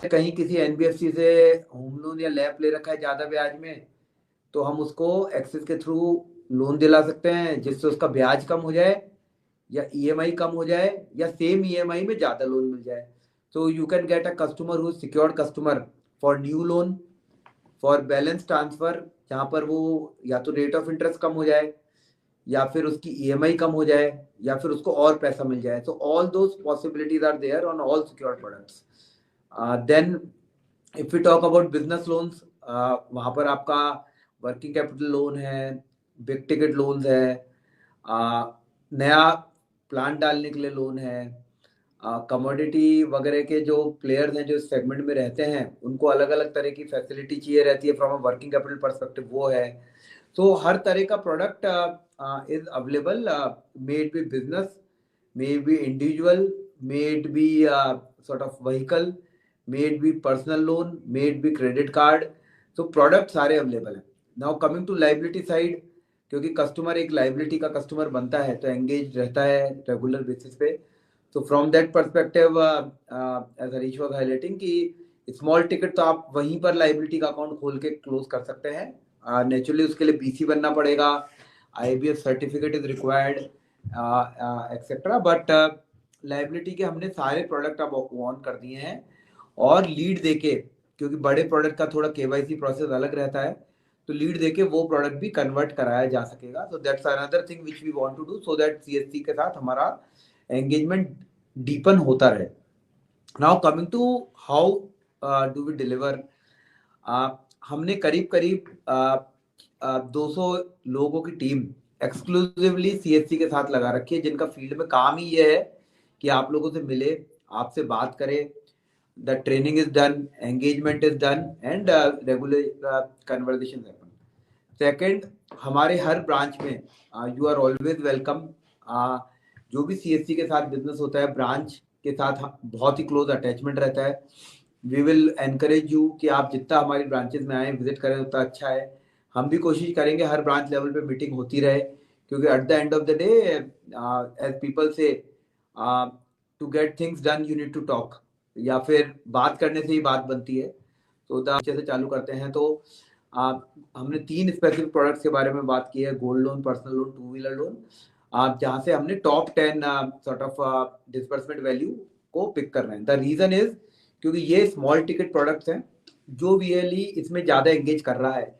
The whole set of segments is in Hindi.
कहीं किसी एनबीएफसी से होम लोन या लैप ले रखा है ज्यादा ब्याज में, तो हम उसको एक्सिस के थ्रू लोन दिला सकते हैं जिससे उसका ब्याज कम हो जाए या ईएमआई कम हो जाए या सेम ईएमआई में ज्यादा लोन मिल जाए. So you can get a customer who secured customer for new loan, for balance transfer, जहां पर वो या तो रेट ऑफ इंटरेस्ट कम हो जाए या फिर उसकी ईएमआई कम हो जाए या फिर उसको और पैसा मिल जाए. So all those possibilities are there on all secured products. Then if you talk about business loans, वहां पर आपका वर्किंग कैपिटल लोन है, बिग टिकट लोन्स है, नया प्लांट डालने के लिए लोन है, कमोडिटी वगैरह के जो प्लेयर्स हैं जो इस सेगमेंट में रहते हैं उनको अलग अलग तरह की फैसिलिटी चाहिए रहती है from a working capital perspective, वो है. तो हर तरह का product is available, may be business, may be individual, may be sort of vehicle, may it be personal loan, may it be credit card. So product सारे अवेलेबल हैं. Now coming to liability side, क्योंकि कस्टमर एक लाइबिलिटी का कस्टमर बनता है तो एंगेज रहता है रेगुलर बेसिस पे. तो from that perspective as Harish was highlighting कि स्मॉल टिकट तो आप वहीं पर लाइबिलिटी का अकाउंट खोल के क्लोज कर सकते हैं. नेचुरली उसके लिए बीसी बनना पड़ेगा, IBF certificate is required etcetera, but liability के हमने सारे प्रोडक्ट अब ऑन कर दिए हैं. और लीड देके, क्योंकि बड़े प्रोडक्ट का थोड़ा केवाईसी प्रोसेस अलग रहता है, तो लीड देके वो प्रोडक्ट भी कन्वर्ट कराया जा सकेगा. So that's another thing which we want to do so that CSC के साथ हमारा एंगेजमेंट डीपन होता रहे. Now coming to how do we deliver, हमने करीब करीब 200 लोगों की टीम एक्सक्लूसिवली सीएससी के साथ लगा रखी है, जिनका फील्ड में काम ही ये है कि आप लोगों से मिले, आपसे बात करे, the training is done, engagement is done, and regular conversations happen. Second, हमारे हर ब्रांच में you are always welcome. जो भी सीएससी के साथ बिजनेस होता है ब्रांच के साथ बहुत ही क्लोज अटैचमेंट रहता है. वी विल एनकरेज यू कि आप जितना हमारी ब्रांचेस में आए विजिट करें उतना अच्छा है. हम भी कोशिश करेंगे हर ब्रांच लेवल पे मीटिंग होती रहे, क्योंकि at the end of the day as people say to get things done you need to talk, या फिर बात करने से ही बात बनती है. तो अच्छे से चालू करते हैं. तो हमने 3 स्पेसिफिक प्रोडक्ट्स के बारे में बात की है, gold loan, personal loan, two wheeler loan, जहां से हमने top 10 sort of disbursement value को पिक कर रहे हैं. द रीजन इज क्योंकि ये स्मॉल टिकट प्रोडक्ट्स हैं, जो वीएलई इसमें ज्यादा एंगेज कर रहा है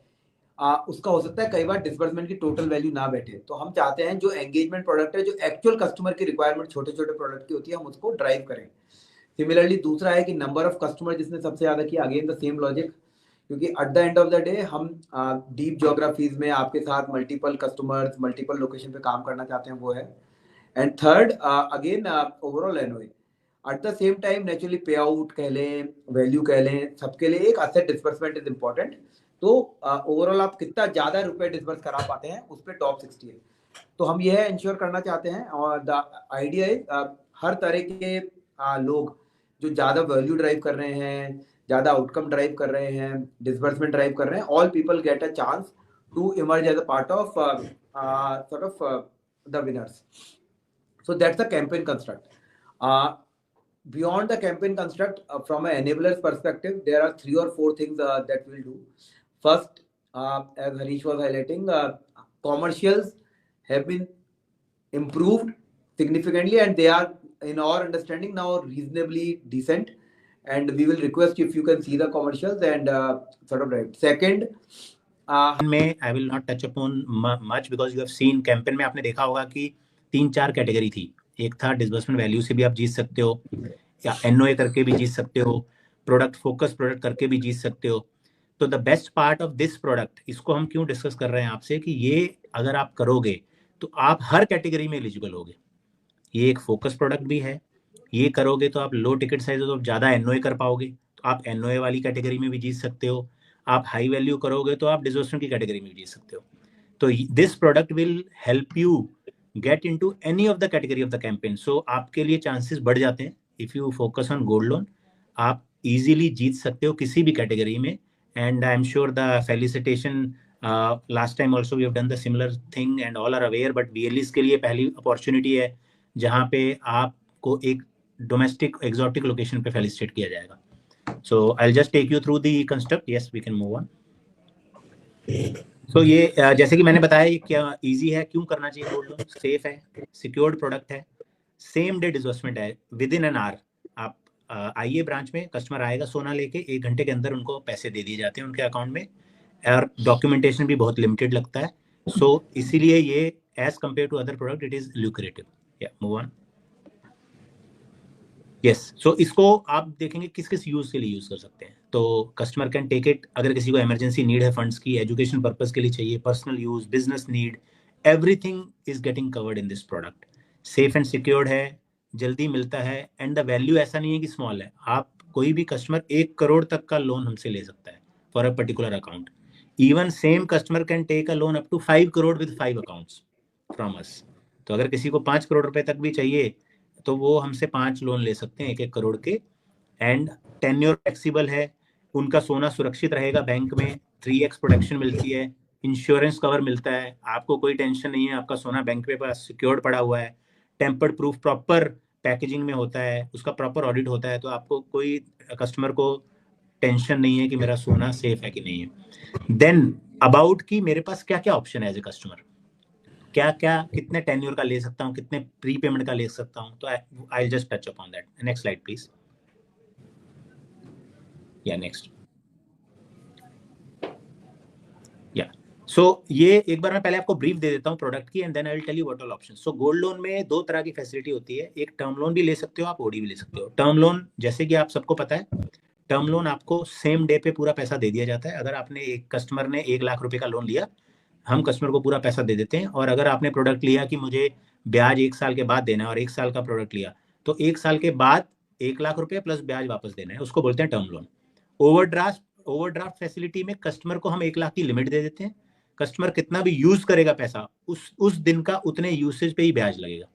उसका हो सकता है कई बार डिसबर्समेंट की टोटल वैल्यू ना बैठे. तो हम चाहते हैं जो एंगेजमेंट प्रोडक्ट है, जो एक्चुअल कस्टमर की रिक्वायरमेंट छोटे छोटे प्रोडक्ट की होती है, हम उसको ड्राइव करें. सिमिलरली दूसरा है कि नंबर ऑफ कस्टमर जिसने सबसे ज्यादा किया, अगेन द सेम लॉजिक, क्योंकि at the end of the day हम डीप ज्योग्राफीज में आपके साथ मल्टीपल कस्टमर्स मल्टीपल लोकेशन पे काम करना चाहते हैं, वो है. And third again overall NOA. At the same time naturally pay out कह लें, वैल्यू कह लें, सबके लिए एक असेट डिस्बर्समेंट इज इंपॉर्टेंट. तो ओवरऑल आप कितना ज्यादा रुपए डिस्बर्स करा पाते हैं उस पर टॉप 60 है. तो हम यह इंश्योर करना चाहते हैं. और द आइडिया इज हर तरह के लोग जो ज्यादा वैल्यू ड्राइव कर रहे हैं, ज्यादा आउटकम ड्राइव कर रहे हैं, डिसबर्समेंट ड्राइव कर रहे हैं, all people get a chance to emerge as a part of sort of the winners. So that's the campaign construct. Beyond the campaign construct, from an enabler's perspective, there are 3 or 4 things that we'll do. First, as Harish was highlighting, commercials have been improved significantly and they are, in our understanding, now reasonably decent, and we will request if you can see the commercials and sort of right. Second, में I will not touch upon much because you have seen campaign में आपने देखा होगा कि 3-4 कैटेगरी थी. एक था डिसबर्समेंट वैल्यू से भी आप जीत सकते हो, या एनओए करके भी जीत सकते हो, प्रोडक्ट फोकस प्रोडक्ट करके भी जीत सकते हो. तो the best part of this product, इसको हम क्यों डिस्कस कर रहे हैं आपसे, कि ये अगर आप करोगे तो आप हर कैटेगरी में एलिजिबल होगे. ये एक फोकस प्रोडक्ट भी है. ये करोगे तो आप लो टिकट साइज हो तो आप ज्यादा एनओए कर पाओगे, तो आप एनओए वाली कैटेगरी में भी जीत सकते हो. आप हाई वैल्यू करोगे तो आप डिसबर्समेंट की कैटेगरी में भी जीत सकते हो. तो this product will help you get into any of the category of the campaign. So आपके लिए चांसेस बढ़ जाते हैं. If you focus on gold loan, आप इजीली जीत सकते हो किसी भी कैटेगरी में. And I am sure the felicitation, last time also we have done the similar thing and all are aware, but VLEs के लिए पहली अपॉर्चुनिटी है. जहाँ पे आपको एक डोमेस्टिक एक्सोटिक लोकेशन पे फेलिसिटेट किया जाएगा. So I'll just take you through the construct. Yes, we can move on. So ये जैसे कि मैंने बताया, ये क्या इजी है, क्यों करना चाहिए गोल्ड लोन, सेफ है, सिक्योर्ड प्रोडक्ट है, सेम डे डिसबर्समेंट है, विद इन एन आवर. आप आइए ब्रांच में, कस्टमर आएगा सोना लेके, 1 घंटे के अंदर उनको पैसे दे दिए जाते हैं उनके अकाउंट में, और डॉक्यूमेंटेशन भी बहुत लिमिटेड लगता है. सो इसीलिए ये as compare to other product it is lucrative. या मूव ऑन. यस, सो इसको आप देखेंगे किस किस यूज के लिए यूज कर सकते हैं. तो कस्टमर कैन टेक इट अगर किसी को इमरजेंसी नीड है फंड्स की, एजुकेशन पर्पस के लिए चाहिए, personal use, business need, everything is getting covered in this product. Safe and secured है, जल्दी मिलता है, एंड द वैल्यू ऐसा नहीं है कि स्मॉल है. आप कोई भी कस्टमर 1 करोड़ तक का लोन हमसे ले सकता है for a particular account. Even same customer can take a loan up to 5 crore with 5 accounts from us. तो अगर किसी को 5 करोड़ रुपए तक भी चाहिए तो वो हमसे 5 लोन ले सकते हैं 1-1 करोड़ के. एंड टेन्योर फ्लेक्सिबल है, उनका सोना सुरक्षित रहेगा बैंक में, 3x प्रोटेक्शन मिलती है, इंश्योरेंस कवर मिलता है, आपको कोई टेंशन नहीं है, आपका सोना बैंक पे पास सिक्योर्ड पड़ा हुआ है, टेम्पर्ड प्रूफ प्रॉपर पैकेजिंग में होता है, उसका प्रॉपर ऑडिट होता है. तो आपको कोई कस्टमर को टेंशन नहीं है कि मेरा सोना सेफ है कि नहीं है. देन अबाउट कि मेरे पास क्या क्या ऑप्शन है एज ए कस्टमर, क्या क्या कितने टेन्योर का ले सकता हूँ, कितने प्री पेमेंट का ले सकता हूँ. तो I just touch upon that. Next slide please. या नेक्स्ट. या सो ये एक बार मैं पहले आपको ब्रीफ दे देता हूँ प्रोडक्ट की, and then I will tell you what all options. So gold loan में 2 तरह की फैसिलिटी होती है. एक टर्म लोन भी ले सकते हो आप, ओडी भी ले सकते हो. टर्म लोन जैसे कि आप सबको पता है, टर्म लोन आपको सेम डे पे पूरा पैसा दे दिया जाता है. अगर आपने एक कस्टमर ने 1 लाख रुपए का लोन लिया, हम कस्टमर को पूरा पैसा दे देते हैं. और अगर आपने प्रोडक्ट लिया कि मुझे ब्याज 1 साल के बाद देना है, और 1 साल का प्रोडक्ट लिया, तो 1 साल के बाद 1 लाख रुपए प्लस ब्याज वापस देना है, उसको बोलते हैं टर्म लोन. ओवरड्राफ्ट फैसिलिटी में कस्टमर को हम 1 लाख की लिमिट दे देते हैं. कस्टमर कितना भी यूज करेगा पैसा, उस दिन का उतने यूसेज पे ही ब्याज लगेगा.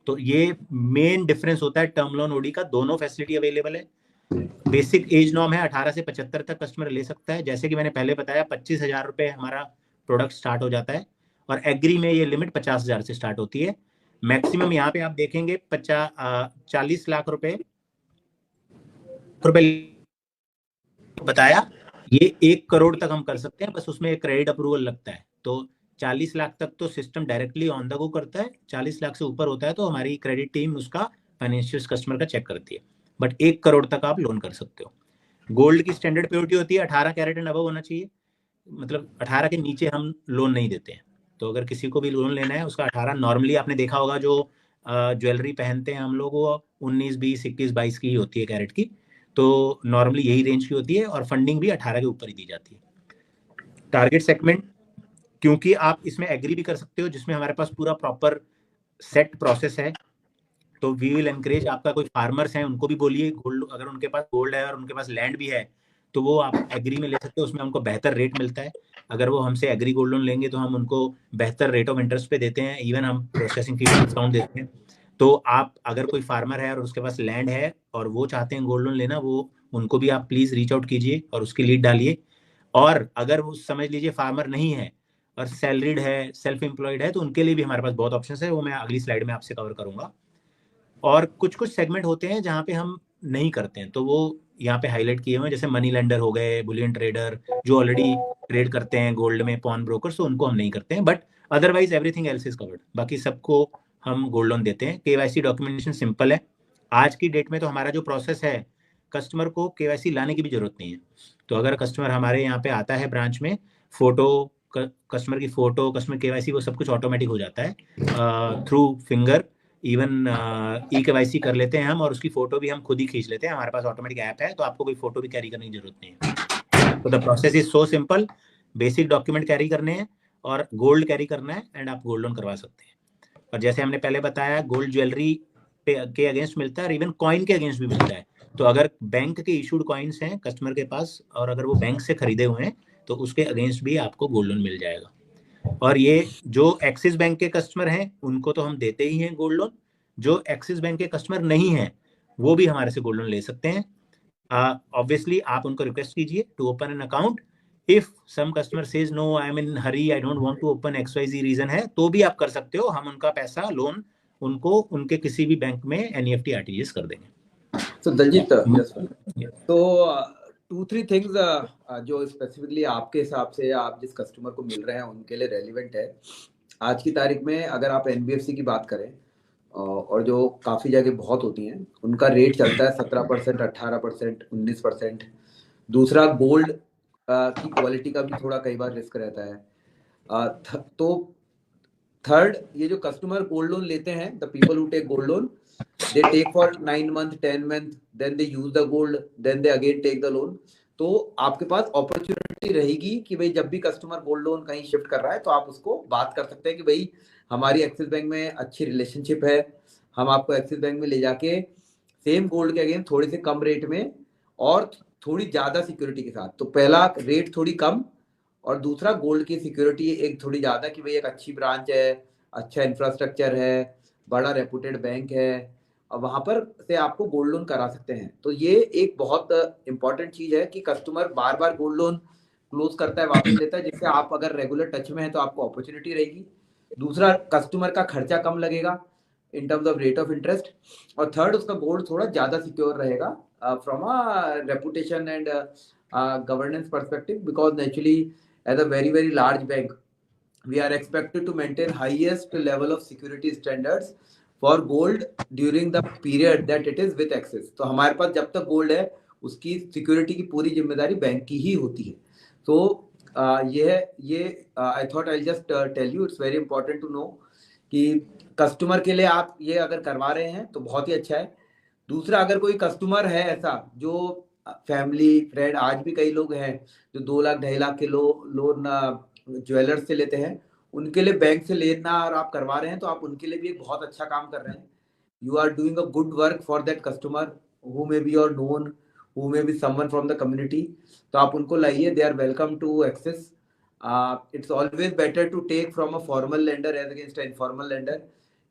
तो ये मेन डिफरेंस होता है टर्म लोन ओडी का. दोनों फैसिलिटी अवेलेबल है. बेसिक एज नॉर्म है 18 से 75 तक कस्टमर ले सकता है. जैसे कि मैंने पहले बताया, 25,000 रुपए हमारा प्रोडक्ट स्टार्ट हो जाता है, और एग्री में ये लिमिट 50,000 से स्टार्ट होती है. मैक्सिमम यहाँ पे आप देखेंगे 40 लाख रुपए बताया, ये 1 करोड़ तक हम कर सकते हैं, बस उसमें एक क्रेडिट अप्रूवल लगता है. तो 40 लाख तक तो system directly on the go करता है. 40 लाख से ऊपर होता है तो हमारी क्रेडिट टीम उसका फाइनेंशियल कस्टमर का चेक करती है. बट 1 करोड़ तक आप लोन कर सकते हो. गोल्ड की स्टैंडर्ड प्योरिटी होती है 18 कैरेट एंड अबव होना चाहिए. मतलब 18 के नीचे हम लोन नहीं देते हैं. तो अगर किसी को भी लोन लेना है, उसका 18, नॉर्मली आपने देखा होगा जो ज्वेलरी पहनते हैं हम लोग, वो 19, 20, 21, 22 की ही होती है कैरेट की. तो नॉर्मली यही रेंज की होती है, और फंडिंग भी 18 के ऊपर ही दी जाती है. टारगेट सेगमेंट, क्योंकि आप इसमें एग्री भी कर सकते हो, जिसमें हमारे पास पूरा प्रॉपर सेट प्रोसेस है. तो वी विल एनकरेज, आपका कोई फार्मर्स हैं उनको भी बोलिए, गोल्ड अगर उनके पास गोल्ड है और उनके पास लैंड भी है, तो वो आप एग्री में ले सकते हो. उसमें उनको बेहतर रेट मिलता है. अगर वो हमसे एग्री गोल्ड लोन लेंगे तो हम उनको बेहतर रेट ऑफ इंटरेस्ट पे देते हैं. इवन हम प्रोसेसिंग फी डिस्काउंट देते हैं. तो आप अगर कोई फार्मर है और उसके पास लैंड है और वो चाहते हैं गोल्ड लोन लेना, वो उनको भी आप प्लीज रीच आउट कीजिए और उसकी लीड डालिए. और अगर वो समझ लीजिए फार्मर नहीं है और सैलरीड है, सेल्फ एम्प्लॉयड है, तो उनके लिए भी हमारे पास बहुत ऑप्शन है. वो मैं अगली स्लाइड में आपसे कवर करूंगा. और कुछ कुछ सेगमेंट होते हैं जहाँ पे हम नहीं करते हैं, तो वो यहाँ पे हाईलाइट किए हुए हैं. जैसे मनी लेंडर हो गए, बुलियन ट्रेडर, जो ऑलरेडी ट्रेड करते हैं गोल्ड में, पॉन ब्रोकर्स, तो उनको हम नहीं करते हैं. But otherwise everything else is covered. बाकी सबको हम गोल्ड लोन देते हैं. केवाईसी डॉक्यूमेंटेशन सिंपल है. आज की डेट में तो हमारा जो प्रोसेस है, कस्टमर को केवाईसी लाने की भी जरूरत नहीं है. तो अगर कस्टमर हमारे यहाँ पे आता है ब्रांच में, फोटो, कस्टमर की फोटो, कस्टमर केवाईसी, वो सब कुछ ऑटोमेटिक हो जाता है through finger. Even e KYC कर लेते हैं हम, और उसकी फोटो भी हम खुद ही खींच लेते हैं. हमारे पास ऑटोमेटिक ऐप है, तो आपको कोई फोटो भी कैरी करने की जरूरत नहीं है. तो the process is so simple. Basic document carry करने हैं और गोल्ड कैरी करना है, एंड आप गोल्ड लोन करवा सकते हैं. और जैसे हमने पहले बताया, गोल्ड ज्वेलरी के अगेंस्ट मिलता है, और इवन कॉइन के अगेंस्ट भी मिलता है. तो अगर बैंक के इशूड कॉइन्स हैं कस्टमर के पास, और अगर वो बैंक से खरीदे हुए हैं, तो उसके अगेंस्ट भी आपको गोल्ड लोन मिल जाएगा. और ये जो एक्सिस बैंक के कस्टमर हैं, उनको तो हम देते ही हैं गोल्ड लोन. जो एक्सिस बैंक के कस्टमर नहीं हैं, वो भी हमारे से गोल्ड लोन ले सकते हैं. ऑब्वियसली आप उनको रिक्वेस्ट कीजिए to open an account. If some customer says no, I am in hurry, I don't want to open XYZ reason है, तो भी आप कर सकते हो. हम उनका पैसा लोन उनको उनके किसी भी बैंक में NEFT RTGS कर देंगे। So Daljit, yes, Yeah. तो 2-3 थिंग्स जो स्पेसिफिकली आपके हिसाब से या आप जिस कस्टमर को मिल रहे हैं उनके लिए रेलिवेंट है आज की तारीख में। अगर आप NBFC की बात करें और जो काफ़ी जगह बहुत होती हैं उनका रेट चलता है 17%, 18%, 19%। दूसरा गोल्ड की क्वालिटी का भी थोड़ा कई बार रिस्क रहता है। तो थर्ड, ये जो कस्टमर गोल्ड लोन लेते हैं, the people who take gold loan, they take for 9 month 10 month, then they use the gold, then they again take the loan। तो आपके पास अपॉर्चुनिटी रहेगी कि भाई जब भी कस्टमर गोल्ड लोन कहीं शिफ्ट कर रहा है तो आप उसको बात कर सकते हैं कि भाई हमारी एक्सिस बैंक में अच्छी रिलेशनशिप है, हम आपको एक्सिस बैंक में ले जाके सेम गोल्ड के अगेन थोड़े से कम रेट में और थोड़ी ज्यादा सिक्योरिटी के साथ। तो पहला रेट थोड़ी कम और दूसरा गोल्ड की सिक्योरिटी एक थोड़ी ज्यादा कि भाई एक अच्छी ब्रांच है, अच्छा इंफ्रास्ट्रक्चर है, बड़ा रेपुटेड बैंक है, और वहां पर से आपको गोल्ड लोन करा सकते हैं। तो ये एक बहुत इंपॉर्टेंट चीज है कि कस्टमर बार बार गोल्ड लोन क्लोज करता है, वापस लेता है, जिससे आप अगर रेगुलर टच में है तो आपको अपॉर्चुनिटी रहेगी। दूसरा, कस्टमर का खर्चा कम लगेगा in terms of rate of interest. और थर्ड, उसका गोल्ड थोड़ा ज्यादा सिक्योर रहेगा from a reputation and governance perspective, because naturally as a very very large bank we are expected to maintain highest level of security standards for gold during the period that it is with Axis। तो हमारे पास जब तक गोल्ड है उसकी सिक्योरिटी की पूरी जिम्मेदारी बैंक की ही होती है। तो ये I thought I just tell you, it's very important to know कि कस्टमर के लिए आप ये अगर करवा रहे हैं तो बहुत ही अच्छा है। दूसरा, अगर कोई कस्टमर है ऐसा जो फैमिली फ्रेंड, आज भी कई लोग हैं जो 2 लाख 2.5 लाख के लोन ज्वेलर्स से लेते हैं, उनके लिए बैंक से लेना और आप करवा रहे हैं तो आप उनके लिए भी एक बहुत अच्छा काम कर रहे हैं। You are doing a good work for that customer who may be your known, who may be someone from the community. तो आप उनको लाइए, they are welcome to access. It's always better to take from a formal lender as against a informal lender.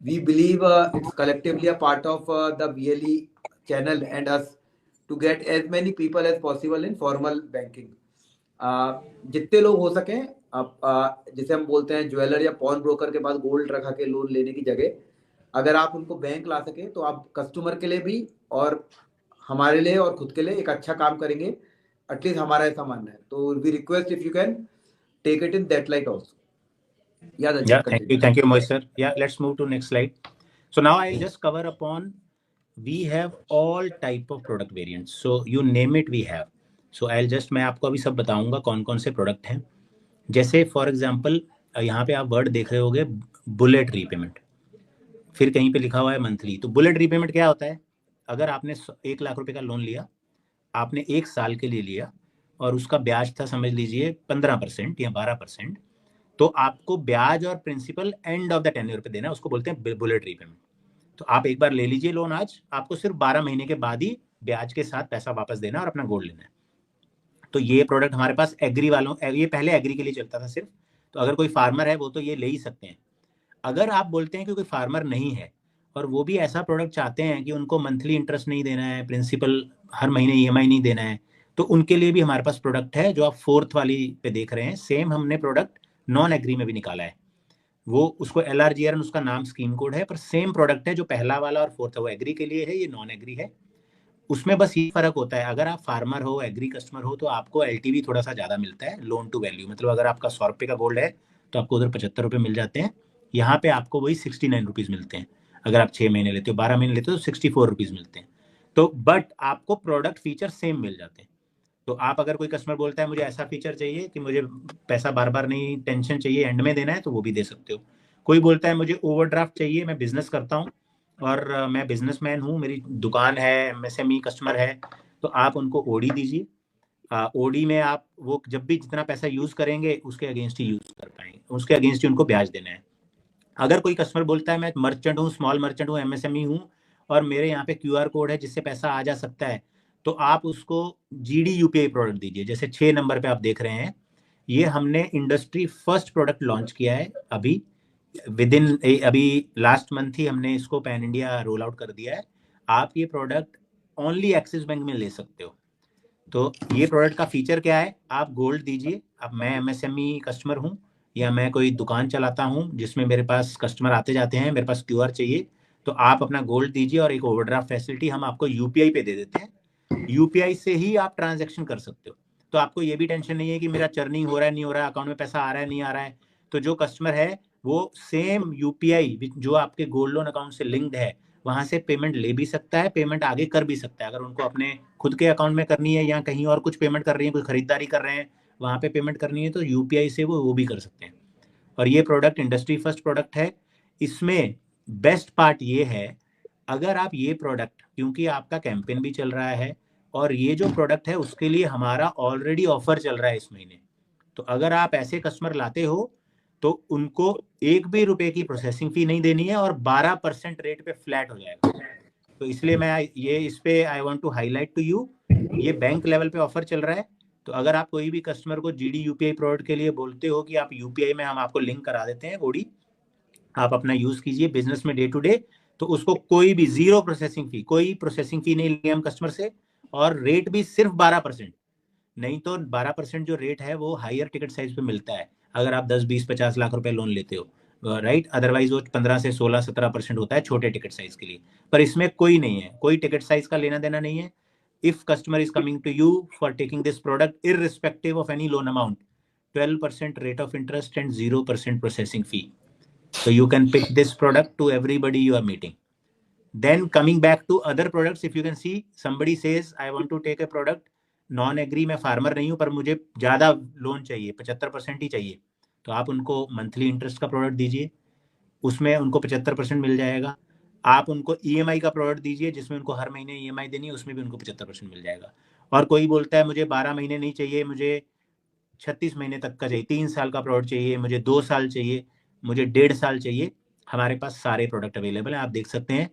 We believe it's collectively a part of the BLE channel and us to get as many people as possible in formal banking। जितने लोग हो सकें, जिसे हम बोलते हैं ज्वेलर या पॉन ब्रोकर के पास गोल्ड रखा के लोन लेने की जगह, अगर आप उनको बैंक ला सके तो आप कस्टमर के लिए भी और हमारे लिए और खुद के लिए एक अच्छा काम करेंगे। एटलीस्ट हमारा ऐसा मानना है। तो we request if you can take it in that light also. Yeah, thank you, Moish sir. Yeah, let's move to next slide. So now I'll just cover upon, we have all type of product variants, so you name it we have। so I'll just, मैं आपको अभी सब बताऊंगा कौन कौन से प्रोडक्ट हैं। जैसे फॉर एग्जांपल यहाँ पे आप वर्ड देख रहे होगे बुलेट रीपेमेंट, फिर कहीं पे लिखा हुआ है मंथली। तो बुलेट रीपेमेंट क्या होता है? अगर आपने 1 लाख रुपए का लोन लिया, आपने 1 साल के लिए लिया और उसका ब्याज था समझ लीजिए 15% या 12%, तो आपको ब्याज और principal end of the tenure पे देना है, उसको बोलते हैं बुलेट रीपेमेंट। तो आप एक बार ले लीजिए लोन आज, आपको सिर्फ 12 महीने के बाद ही ब्याज के साथ पैसा वापस देना और अपना गोल्ड लेना है। तो ये प्रोडक्ट हमारे पास एग्री वालों, ये पहले एग्री के लिए चलता था सिर्फ, तो अगर कोई फार्मर है वो तो ये ले ही सकते हैं। अगर आप बोलते हैं कि कोई फार्मर नहीं है और वो भी ऐसा प्रोडक्ट चाहते हैं कि उनको मंथली इंटरेस्ट नहीं देना है, प्रिंसिपल हर महीने EMI नहीं देना है, तो उनके लिए भी हमारे पास प्रोडक्ट है जो आप 4th वाली पे देख रहे हैं। सेम हमने प्रोडक्ट नॉन एग्री में भी निकाला है, वो उसको LRGR उसका नाम स्कीम कोड है, पर सेम प्रोडक्ट है। जो पहला वाला और 4th वो एग्री के लिए है, ये नॉन एग्री है। उसमें बस ये फर्क होता है, अगर आप फार्मर हो, एग्री कस्टमर हो, तो आपको LTV थोड़ा सा ज्यादा मिलता है, लोन टू वैल्यू। मतलब अगर आपका 100 रुपये का गोल्ड है तो आपको उधर 75 रुपये मिल जाते हैं, यहाँ पे आपको वही 69 रुपीज मिलते हैं। अगर आप 6 महीने लेते हो, 12 महीने लेते हो तो 64 रुपीज मिलते हैं। तो बट आपको प्रोडक्ट फीचर सेम मिल जाते हैं। तो आप अगर कोई कस्टमर बोलता है मुझे ऐसा फीचर चाहिए कि मुझे पैसा बार बार नहीं, टेंशन चाहिए, एंड में देना है, तो वो भी दे सकते हो। कोई बोलता है मुझे ओवरड्राफ्ट चाहिए, मैं बिजनेस करता हूँ और मैं बिजनेसमैन हूँ, मेरी दुकान है, MSME कस्टमर है, तो आप उनको ओडी दीजिए। ओडी में आप वो जब भी जितना पैसा यूज करेंगे उसके अगेंस्ट ही यूज कर पाएंगे, उसके अगेंस्ट ही उनको ब्याज देना है। अगर कोई कस्टमर बोलता है मैं मर्चेंट हूँ, स्मॉल मर्चेंट हूँ, MSME हूँ और मेरे यहाँ पे QR कोड है जिससे पैसा आ जा सकता है, तो आप उसको GD UPI प्रोडक्ट दीजिए। जैसे 6 नंबर पे आप देख रहे हैं, ये हमने इंडस्ट्री फर्स्ट प्रोडक्ट लॉन्च किया है अभी अभी लास्ट मंथ ही हमने इसको पैन इंडिया रोल आउट कर दिया है। आप ये प्रोडक्ट ओनली एक्सिस बैंक में ले सकते हो। तो ये प्रोडक्ट का फीचर क्या है? आप गोल्ड दीजिए। अब मैं MSME कस्टमर हूँ या मैं कोई दुकान चलाता हूँ जिसमें मेरे पास कस्टमर आते जाते हैं, मेरे पास QR चाहिए, तो आप अपना गोल्ड दीजिए और एक ओवरड्राफ्ट फैसिलिटी हम आपको यूपीआई पे दे देते हैं, यूपीआई से ही आप ट्रांजैक्शन कर सकते हो। तो आपको ये भी टेंशन नहीं है कि मेरा चर्निंग हो रहा है नहीं हो रहा है, अकाउंट में पैसा आ रहा है नहीं आ रहा है। तो जो कस्टमर है वो सेम यूपीआई जो आपके गोल्ड लोन अकाउंट से लिंक्ड है वहां से पेमेंट ले भी सकता है, पेमेंट आगे कर भी सकता है। अगर उनको अपने खुद के अकाउंट में करनी है या कहीं और कुछ पेमेंट कर रही है, कोई खरीदारी कर रहे हैं वहां पे पेमेंट करनी है, तो यूपीआई से वो भी कर सकते हैं। और ये प्रोडक्ट इंडस्ट्री फर्स्ट प्रोडक्ट है। इसमें बेस्ट पार्ट ये है, अगर आप ये प्रोडक्ट, क्योंकि आपका कैंपेन भी चल रहा है और ये जो प्रोडक्ट है उसके लिए हमारा ऑलरेडी ऑफर चल रहा है इस महीने, तो अगर आप ऐसे कस्टमर लाते हो तो उनको एक भी रुपए की प्रोसेसिंग फी नहीं देनी है और 12% रेट पे फ्लैट हो जाएगा। तो इसलिए मैं ये इस पे I want to highlight to you, ये बैंक लेवल पे ऑफर चल रहा है। तो अगर आप कोई भी कस्टमर को जीडी यूपीआई प्रोडक्ट के लिए बोलते हो कि आप यूपीआई में हम आपको लिंक करा देते हैं ओडी, आप अपना यूज कीजिए बिजनेस में डे टू डे, तो उसको कोई भी जीरो प्रोसेसिंग फी, कोई प्रोसेसिंग फी नहीं लेंगे हम कस्टमर से, और रेट भी सिर्फ 12%। नहीं तो 12% जो रेट है वो हायर टिकट साइज पे मिलता है अगर आप 10 20 50 लाख रुपए लोन लेते हो, राइट। अदरवाइज वो 15 से 16 17% होता है छोटे टिकट साइज के लिए। पर इसमें कोई नहीं है, कोई टिकट साइज का लेना देना नहीं है। If customer is coming to you for taking this product irrespective of any loan amount, 12% rate of interest and 0% processing fee. So you can pick this product to everybody you are meeting. Then coming back to other products, if you can see, somebody says I want to take a product, non agree, मैं फार्मर नहीं हूं पर मुझे ज्यादा लोन चाहिए, 75% ही चाहिए, तो आप उनको मंथली इंटरेस्ट का प्रोडक्ट दीजिए, उसमें उनको 75% मिल जाएगा। आप उनको ईएमआई का प्रोडक्ट दीजिए जिसमें उनको हर महीने ईएमआई देनी है, उसमें भी उनको 75% मिल जाएगा। और कोई बोलता है मुझे 12 महीने नहीं चाहिए, मुझे 36 महीने तक का चाहिए, 3 साल का प्रोडक्ट चाहिए, मुझे 2 साल चाहिए, मुझे 1.5 साल चाहिए, हमारे पास सारे प्रोडक्ट अवेलेबल हैं, आप देख सकते हैं।